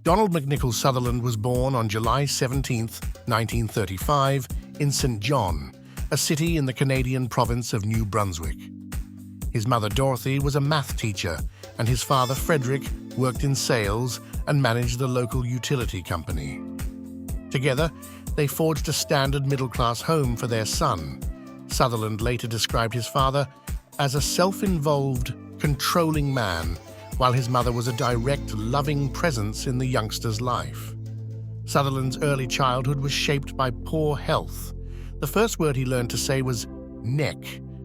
Donald McNicholl Sutherland was born on July 17, 1935, in St. John, a city in the Canadian province of New Brunswick. His mother Dorothy was a math teacher, and his father Frederick worked in sales and managed the local utility company. Together, they forged a standard middle-class home for their son. Sutherland later described his father as a self-involved, controlling man, while his mother was a direct, loving presence in the youngster's life. Sutherland's early childhood was shaped by poor health. The first word he learned to say was neck,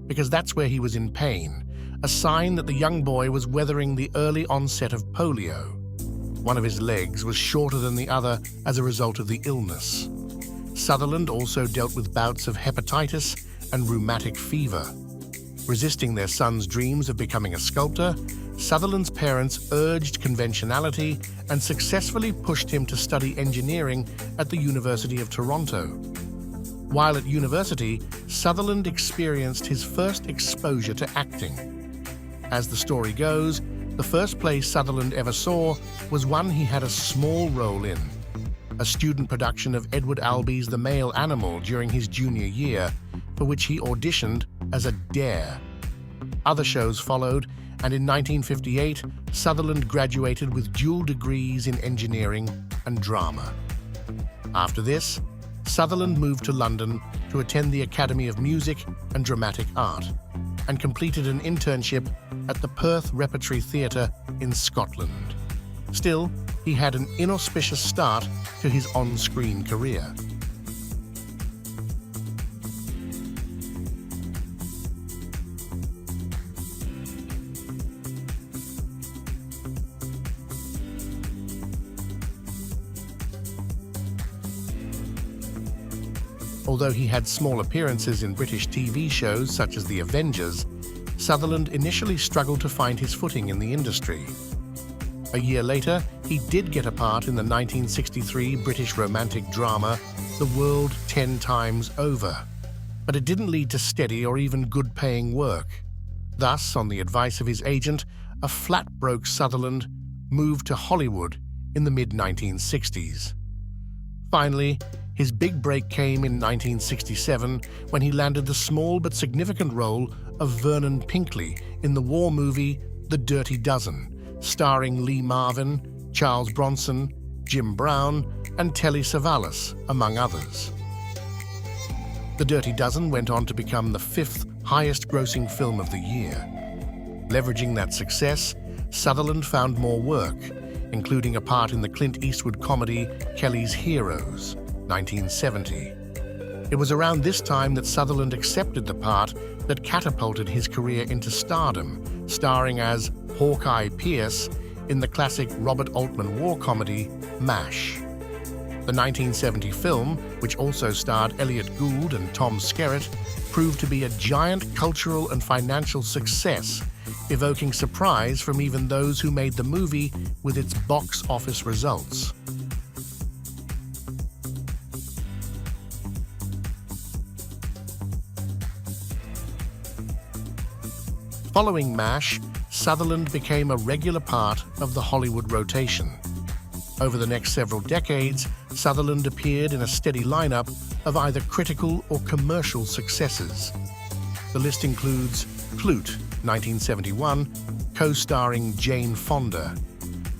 because that's where he was in pain, a sign that the young boy was weathering the early onset of polio. One of his legs was shorter than the other as a result of the illness. Sutherland also dealt with bouts of hepatitis and rheumatic fever. Resisting their son's dreams of becoming a sculptor, Sutherland's parents urged conventionality and successfully pushed him to study engineering at the University of Toronto. While at university, Sutherland experienced his first exposure to acting. As the story goes, the first play Sutherland ever saw was one he had a small role in, a student production of Edward Albee's The Male Animal during his junior year, for which he auditioned as a dare. Other shows followed, and in 1958, Sutherland graduated with dual degrees in engineering and drama. After this, Sutherland moved to London to attend the Academy of Music and Dramatic Art, and completed an internship at the Perth Repertory Theatre in Scotland. Still, he had an inauspicious start to his on-screen career. Although he had small appearances in British TV shows such as The Avengers, Sutherland initially struggled to find his footing in the industry. A year later, he did get a part in the 1963 British romantic drama The World 10 Times Over, but it didn't lead to steady or even good-paying work. Thus, on the advice of his agent, a flat-broke Sutherland moved to Hollywood in the mid-1960s. Finally, his big break came in 1967 when he landed the small but significant role of Vernon Pinkley in the war movie The Dirty Dozen, starring Lee Marvin, Charles Bronson, Jim Brown, and Telly Savalas, among others. The Dirty Dozen went on to become the fifth highest-grossing film of the year. Leveraging that success, Sutherland found more work, including a part in the Clint Eastwood comedy Kelly's Heroes, 1970. It was around this time that Sutherland accepted the part that catapulted his career into stardom, starring as Hawkeye Pierce in the classic Robert Altman war comedy MASH. The 1970 film, which also starred Elliot Gould and Tom Skerritt, proved to be a giant cultural and financial success, evoking surprise from even those who made the movie with its box office results. Following MASH, Sutherland became a regular part of the Hollywood rotation. Over the next several decades, Sutherland appeared in a steady lineup of either critical or commercial successes. The list includes Klute, 1971, co-starring Jane Fonda;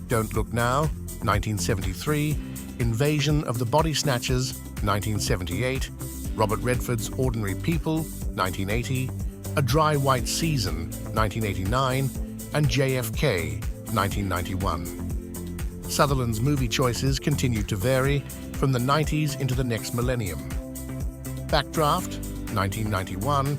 Don't Look Now, 1973, Invasion of the Body Snatchers, 1978, Robert Redford's Ordinary People, 1980, A Dry White Season, 1989, and JFK, 1991. Sutherland's movie choices continued to vary from the 90s into the next millennium. Backdraft, 1991,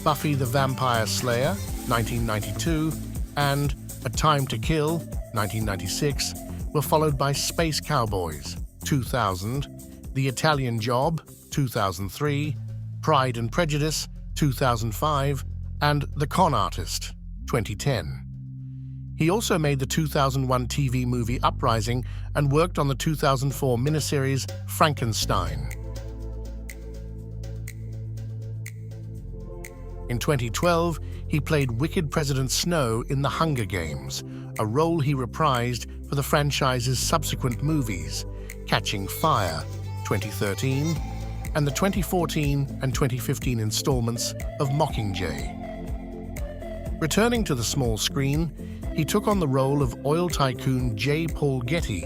Buffy the Vampire Slayer, 1992, and A Time to Kill, 1996, were followed by Space Cowboys, 2000, The Italian Job, 2003, Pride and Prejudice, 2005, and The Con Artist, 2010. He also made the 2001 TV movie Uprising and worked on the 2004 miniseries Frankenstein. In 2012, he played Wicked President Snow in The Hunger Games, a role he reprised for the franchise's subsequent movies, Catching Fire, 2013, and the 2014 and 2015 installments of Mockingjay. Returning to the small screen, he took on the role of oil tycoon J. Paul Getty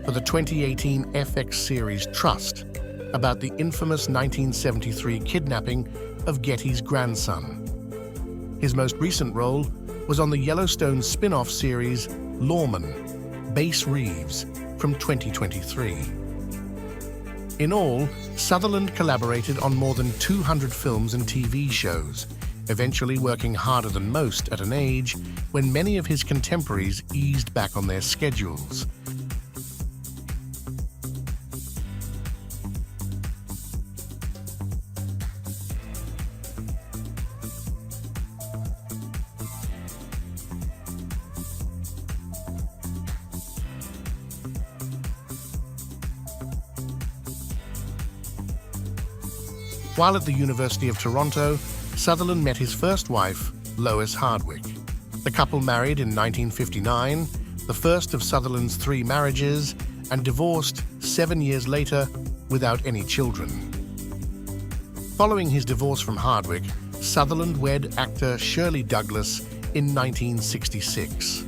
for the 2018 FX series Trust, about the infamous 1973 kidnapping of Getty's grandson. His most recent role was on the Yellowstone spin-off series Lawman, Bass Reeves, from 2023. In all, Sutherland collaborated on more than 200 films and TV shows, eventually working harder than most at an age when many of his contemporaries eased back on their schedules. While at the University of Toronto, Sutherland met his first wife, Lois Hardwick. The couple married in 1959, the first of Sutherland's 3 marriages, and divorced 7 years later without any children. Following his divorce from Hardwick, Sutherland wed actor Shirley Douglas in 1966.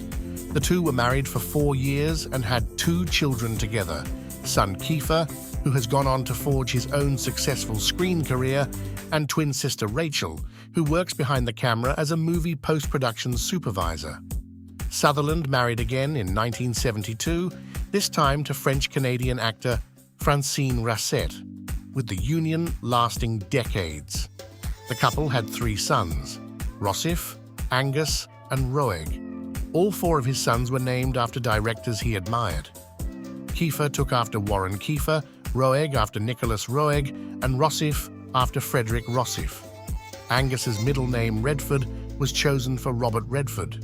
The two were married for 4 years and had 2 children together, son Kiefer, who has gone on to forge his own successful screen career, and twin sister Rachel, who works behind the camera as a movie post-production supervisor. Sutherland married again in 1972, this time to French-Canadian actor Francine Rasset, with the union lasting decades. The couple had 3 sons, Rossif, Angus, and Roeg. All 4 of his sons were named after directors he admired. Kiefer took after Warren Kiefer, Roeg after Nicholas Roeg, and Rossif after Frederick Rossif. Angus's middle name, Redford, was chosen for Robert Redford.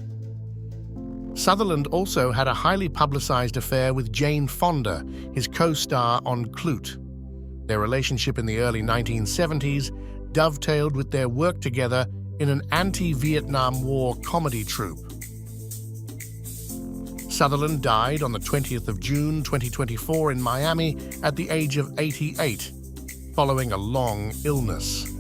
Sutherland also had a highly publicized affair with Jane Fonda, his co-star on Klute. Their relationship in the early 1970s dovetailed with their work together in an anti-Vietnam War comedy troupe. Sutherland died on the 20th of June 2024 in Miami at the age of 88, following a long illness.